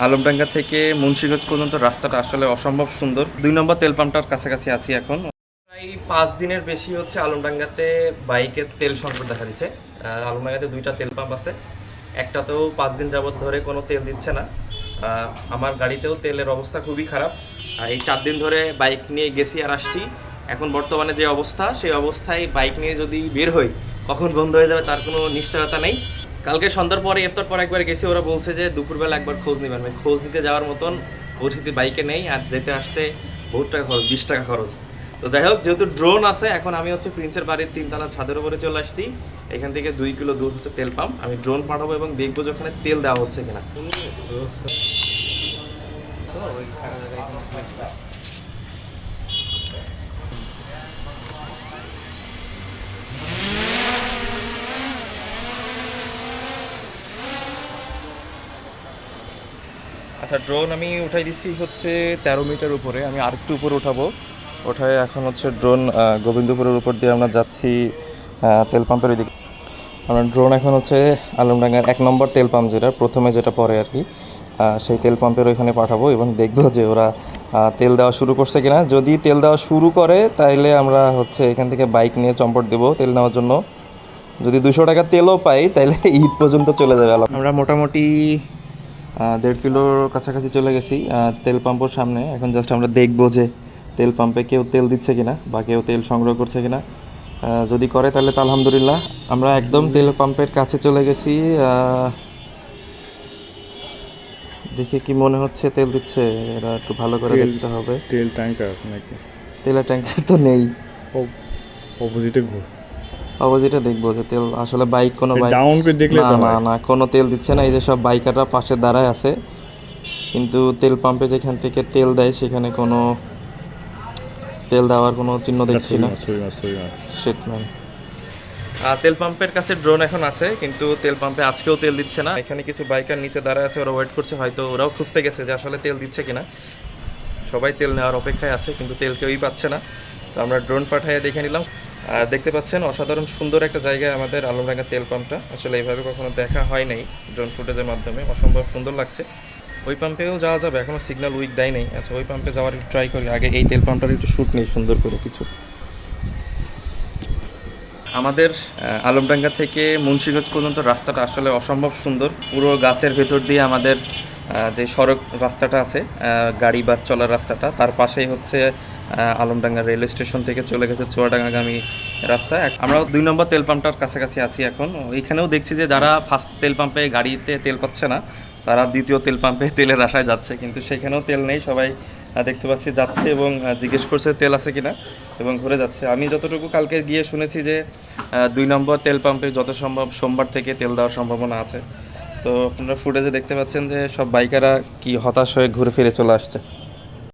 আলমডাঙ্গা থেকে মুন্সিগঞ্জ পর্যন্ত রাস্তাটা আসলে অসম্ভব সুন্দর। 2 নম্বর তেল পাম্পটার কাছাকাছি আছি এখন। প্রায় 5 দিনের বেশি হচ্ছে আলমডাঙ্গাতে বাইকের তেল সংকট দেখা দিছে। আলমডাঙ্গাতে 2টা তেল পাম্প আছে, একটাতেও 5 দিন যাবত ধরে কোনো তেল দিচ্ছে না। আমার গাড়িতেও তেলের অবস্থা খুবই খারাপ। এই 4 দিন ধরে বাইক নিয়ে গেছি আর আসছি। এখন বর্তমানে যে অবস্থা, সেই অবস্থায় বাইক নিয়ে যদি বের হই কখন বন্ধ হয়ে যাবে তার কোনো নিশ্চয়তা নেই। কালকে সন্ধ্যার পরে ইফতার পর একবার গেছি, ওরা বলছে যে দুপুরবেলা একবার খোঁজ নেবেন। খোঁজ নিতে যাওয়ার মতন পরিস্থিতি বাইকে নেই, আর যেতে আসতে বহুত টাকা খরচ, 20 টাকা খরচ। তো যাই হোক, যেহেতু ড্রোন আছে, এখন আমি হচ্ছে প্রিন্সের বাড়ির 3তলা ছাদের উপরে চলে আসছি। এখান থেকে 2 কিলো দূর হচ্ছে তেল পাম্প। আমি ড্রোন পাঠাবো এবং দেখবো যে ওখানে তেল দেওয়া হচ্ছে কিনা। আচ্ছা, ড্রোন আমি উঠাই দিচ্ছি হচ্ছে 13 মিটার উপরে। আমি আরেকটু উপরে উঠাবো। ওঠায় এখন হচ্ছে ড্রোন গোবিন্দপুরের উপর দিয়ে আমরা যাচ্ছি তেল পাম্পের ওইদিকে। আমরা ড্রোন এখন হচ্ছে আলমডাঙ্গার 1 নম্বর তেল পাম্প, যেটা প্রথমে যেটা পরে আর কি, সেই তেল পাম্পের ওইখানে পাঠাবো এবং দেখবো যে ওরা তেল দেওয়া শুরু করছে কিনা। যদি তেল দেওয়া শুরু করে তাইলে আমরা হচ্ছে এখান থেকে বাইক নিয়ে চম্পট দেবো তেল নেওয়ার জন্য। যদি 200 টাকা তেলও পাই তাইলে ঈদ পর্যন্ত চলে যাবে। আমরা মোটামুটি 1.5 কিলোর কাছাকাছি চলে গেছি তেল পাম্পের সামনে। এখন জাস্ট আমরা দেখবো যে তেল পাম্পে কেউ তেল দিচ্ছে কিনা বা কেউ তেল সংগ্রহ করছে কিনা। যদি করে তাহলে তো আলহামদুলিল্লাহ। আমরা একদম তেল পাম্পের কাছে চলে গেছি। দেখে কি মনে হচ্ছে তেল দিচ্ছে, এরা একটু ভালো করে দেখতে হবে। তেল ট্যাঙ্কার নাকি? তেলের ট্যাঙ্কার তো নেই, অপোজিটে দেখবো যে তেল আসলে বাইক কোনো বাইক ডাউন করে দেখলে তো না না কোনো তেল দিচ্ছে না। এই যে সব বাইকাররা পাশে দাঁড়ায় আছে, কিন্তু তেল পাম্পে যেখান থেকে তেল দেয় সেখানে কোনো তেল দেওয়ার কোনো চিহ্ন দেখছি না। তেল পাম্পের কাছে ড্রোন এখন আছে, কিন্তু তেল পাম্পে আজকেও তেল দিচ্ছে না। এখানে কিছু বাইকার নিচে দাঁড়ায় আছে, ওরা ওয়েট করছে, হয়তো ওরাও খুঁজতে গেছে যে আসলে তেল দিচ্ছে কিনা। সবাই তেল নেওয়ার অপেক্ষায় আছে, কিন্তু তেল কেউই পাচ্ছে না। তো আমরা ড্রোন পাঠিয়ে দেখে নিলাম। আর দেখতে পাচ্ছেন অসাধারণ সুন্দর একটা জায়গায় আমাদের আলমডাঙ্গা তেল পাম্পটা। আসলে এইভাবে কখনো দেখা হয় নাই ড্রোন ফুটেজের মাধ্যমে, অসম্ভব সুন্দর লাগছে। ওই পাম্পেও যাওয়া যাবে, এখনও সিগন্যাল উইক দেয় নেই। আচ্ছা, ওই পাম্পে যাওয়ার ট্রাই করি। আগে এই তেল পাম্পটার একটু শ্যুট নেই সুন্দর করে কিছু। আমাদের আলমডাঙ্গা থেকে মুন্সিগঞ্জ পর্যন্ত রাস্তাটা আসলে অসম্ভব সুন্দর। পুরো গাছের ভেতর দিয়ে আমাদের যে সড়ক রাস্তাটা আছে, গাড়ি বাস চলার রাস্তাটা, তার পাশেই হচ্ছে আলমডাঙ্গা রেল স্টেশন থেকে চলে গেছে চুয়াডাঙ্গাগামী রাস্তা। আমরা 2 নম্বর তেল পাম্পটার কাছাকাছি আছি এখন। এইখানেও দেখছি যে যারা ফার্স্ট তেল পাম্পে গাড়িতে তেল পাচ্ছে না, তারা দ্বিতীয় তেল পাম্পে তেলের আশায় যাচ্ছে, কিন্তু সেখানেও তেল নেই। সবাই দেখতে পাচ্ছি যাচ্ছে এবং জিজ্ঞেস করছে তেল আছে কিনা এবং ঘুরে যাচ্ছে। আমি যতটুকু কালকে গিয়ে শুনেছি যে 2 নম্বর তেল পাম্পে যত সম্ভব সোমবার থেকে তেল দেওয়ার সম্ভাবনা আছে। তো আপনারা ফুটেজে দেখতে পাচ্ছেন যে সব বাইকাররা কি হতাশ হয়ে ঘুরে ফিরে চলে আসছে।